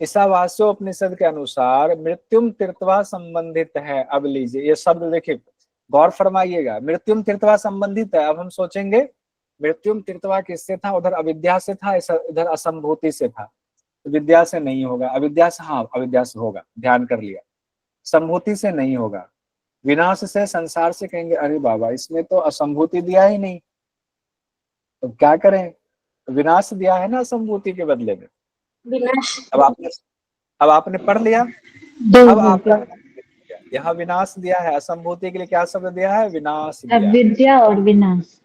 S1: ईशावास्योपनिषद के अनुसार मृत्युम तीर्थवा संबंधित है। अब लीजिए ये शब्द देखिए, गौर फरमाइएगा, मृत्युम तीर्थवा संबंधित है। अब हम सोचेंगे मृत्युम तीर्थवा किससे था, उधर अविद्या से था, इधर असंभूति से था, तो विद्या से नहीं होगा, अविद्या से, हाँ अविद्या से होगा, ध्यान कर लिया, संभूति से नहीं होगा, विनाश से, संसार से। कहेंगे अरे बाबा इसमें तो असंभूति दिया ही नहीं, तो क्या करें, विनाश दिया है ना असंभूति के बदले में।
S2: विनाश,
S1: अब आपने पढ़ लिया, अब आपका यहाँ विनाश दिया है, असंभूति के लिए क्या शब्द दिया है, विनाश दिया है।
S2: अविद्या और विनाश,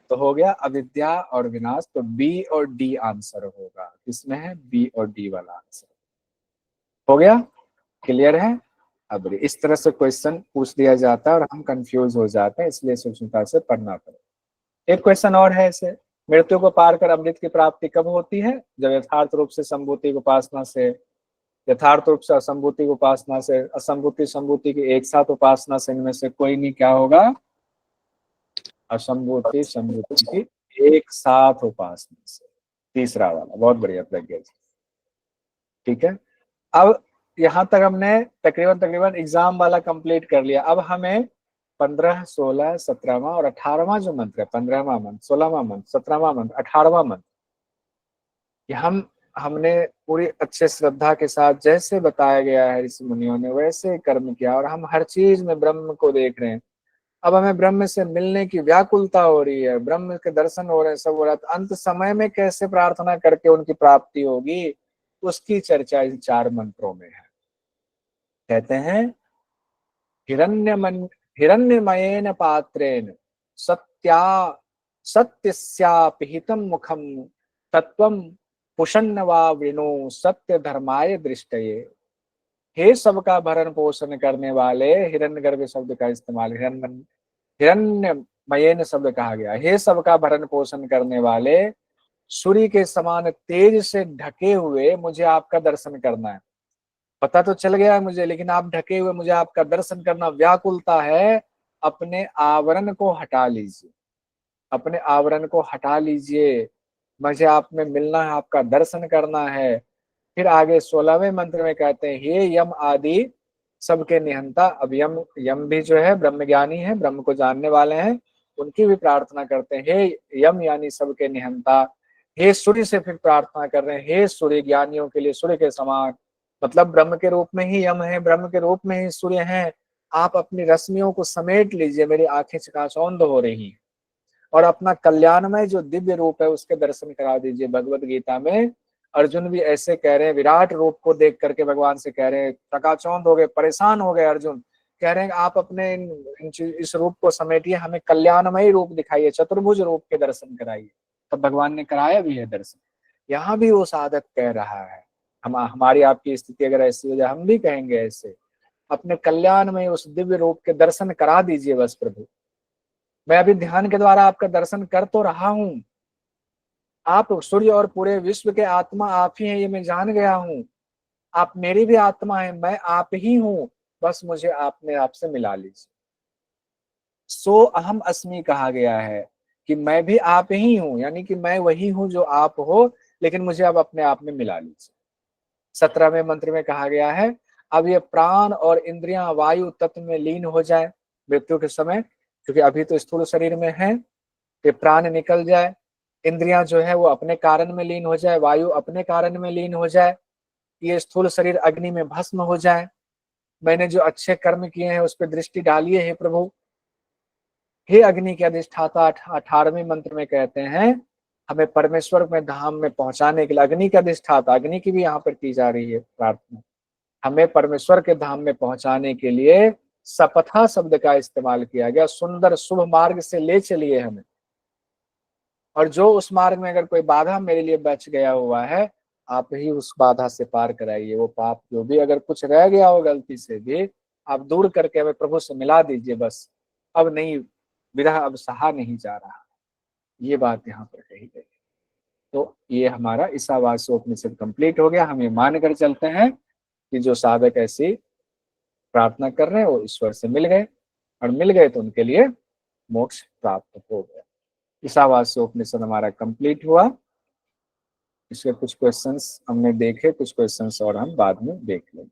S1: तो हो गया अविद्या और विनाश। तो बी और डी आंसर होगा, किसमें है, बी और डी वाला आंसर हो गया। क्लियर है। अब इस तरह से क्वेश्चन पूछ दिया जाता है और हम कंफ्यूज हो जाते हैं, इसलिए सूक्ष्मता से पढ़ना पड़ेगा। एक क्वेश्चन और है इसे, मृत्यु को पार कर अमृत की प्राप्ति कब होती है, जब यथार्थ रूप से संभूति उपासना से, यथार्थ रूप से असंभूति उपासना से, असंभूति संभूति की एक साथ उपासना से, इनमें से कोई नहीं क्या होगा, असंभूति संभूति की एक साथ उपासना से। तीसरा वाला बहुत बढ़िया प्रज्ञा जी, ठीक है। अब यहाँ तक हमने तकरीबन एग्जाम वाला कंप्लीट कर लिया। अब हमें 15, 16, 17वां और 18वां जो मंत्र है, 15वां मंत्र, 16वां मंत्र, 17वां मंत्र, 18वां मंत्र, ये हमने पूरी अच्छे श्रद्धा के साथ जैसे बताया गया है ऋषि मुनियों ने वैसे कर्म किया, और हम हर चीज में ब्रह्म को देख रहे हैं। अब हमें ब्रह्म से मिलने की व्याकुलता हो रही है, ब्रह्म के दर्शन हो रहे हैं, सब हो रहा है। तो अंत समय में कैसे प्रार्थना करके उनकी प्राप्ति होगी, उसकी चर्चा इन 4 मंत्रों में है। कहते हैं हिरण्यमयेन पात्रेण सत्यस्यापिहितं मुखम तत्वं पुषन्न वा वृणु सत्य धर्माय दृष्टये। हे सबका भरण पोषण करने वाले, हिरण्यगर्भ शब्द का इस्तेमाल हिरण्यमयेन शब्द कहा गया। हे सबका भरण पोषण करने वाले, सूर्य के समान तेज से ढके हुए मुझे आपका दर्शन करना है। पता तो चल गया है मुझे, लेकिन आप ढके हुए मुझे आपका दर्शन करना व्याकुलता है। अपने आवरण को हटा लीजिए, अपने आवरण को हटा लीजिए, मुझे आप में मिलना है, आपका दर्शन करना है। फिर आगे 16वें मंत्र में कहते हैं हे यम आदि सबके निहंता। अब यम भी जो है ब्रह्मज्ञानी है, ब्रह्म को जानने वाले हैं, उनकी भी प्रार्थना करते हैं हे यम यानी सबके निहंता। हे सूर्य से फिर प्रार्थना कर रहे हैं, हे सूर्य ज्ञानियों के लिए सूर्य के समान, मतलब ब्रह्म के रूप में ही यम है, ब्रह्म के रूप में ही सूर्य है। आप अपनी रश्मियों को समेट लीजिए, मेरी आंखें चकाचौंध हो रही हैं, और अपना कल्याणमय जो दिव्य रूप है उसके दर्शन करा दीजिए। भगवत गीता में अर्जुन भी ऐसे कह रहे हैं, विराट रूप को देख करके भगवान से कह रहे हैं, चकाचौंध हो गए, परेशान हो गए अर्जुन, कह रहे हैं आप अपने इस रूप को समेटिए, हमें कल्याणमय रूप दिखाइए, चतुर्भुज रूप के दर्शन कराइए। तब भगवान ने कराया भी है दर्शन। यहाँ भी वो साधक कह रहा है, हमारी आपकी स्थिति अगर ऐसी हो जाए, हम भी कहेंगे ऐसे, अपने कल्याण में उस दिव्य रूप के दर्शन करा दीजिए बस प्रभु। मैं अभी ध्यान के द्वारा आपका दर्शन कर तो रहा हूं, आप सूर्य और पूरे विश्व के आत्मा आप ही हैं, ये मैं जान गया हूं। आप मेरी भी आत्मा है, मैं आप ही हूं, बस मुझे आपने आपसे मिला लीजिए। सो अहम अस्मि कहा गया है कि मैं भी आप ही हूं, यानी कि मैं वही हूं जो आप हो, लेकिन मुझे अब अपने आप में मिला लीजिए। 17वें मंत्र में कहा गया है अब ये प्राण और इंद्रियां वायु तत्व में लीन हो जाए मृत्यु के समय, क्योंकि अभी तो स्थूल शरीर में है, ये प्राण निकल जाए, इंद्रियां जो है वो अपने कारण में लीन हो जाए, वायु अपने कारण में लीन हो जाए, ये स्थूल शरीर अग्नि में भस्म हो जाए। मैंने जो अच्छे कर्म किए हैं उस पर दृष्टि डालिए हे प्रभु। हे अग्नि के अधिष्ठाता, 18वें मंत्र में कहते हैं हमें परमेश्वर में धाम में पहुंचाने के लिए, अग्नि के अधिष्ठाता, अग्नि की भी यहाँ पर की जा रही है प्रार्थना, हमें परमेश्वर के धाम में पहुंचाने के लिए सपथा शब्द का इस्तेमाल किया गया। सुंदर शुभ मार्ग से ले चलिए हमें, और जो उस मार्ग में अगर कोई बाधा मेरे लिए बच गया हुआ है, आप ही उस बाधा से पार कराइए। वो पाप जो भी अगर कुछ रह गया हो गलती से भी, आप दूर करके हमें प्रभु से मिला दीजिए बस। अब नहीं, विरह अब सहा नहीं जा रहा, ये बात यहाँ पर कही गई। तो ये हमारा ईशावास्योपनिषद कंप्लीट हो गया। हम ये मान कर चलते हैं कि जो साधक ऐसी प्रार्थना कर रहे हैं वो ईश्वर से मिल गए, और मिल गए तो उनके लिए मोक्ष प्राप्त हो गया। ईशावास्योपनिषद हमारा कंप्लीट हुआ। इसके कुछ क्वेश्चंस हमने देखे, कुछ क्वेश्चंस और हम बाद में देख लेंगे।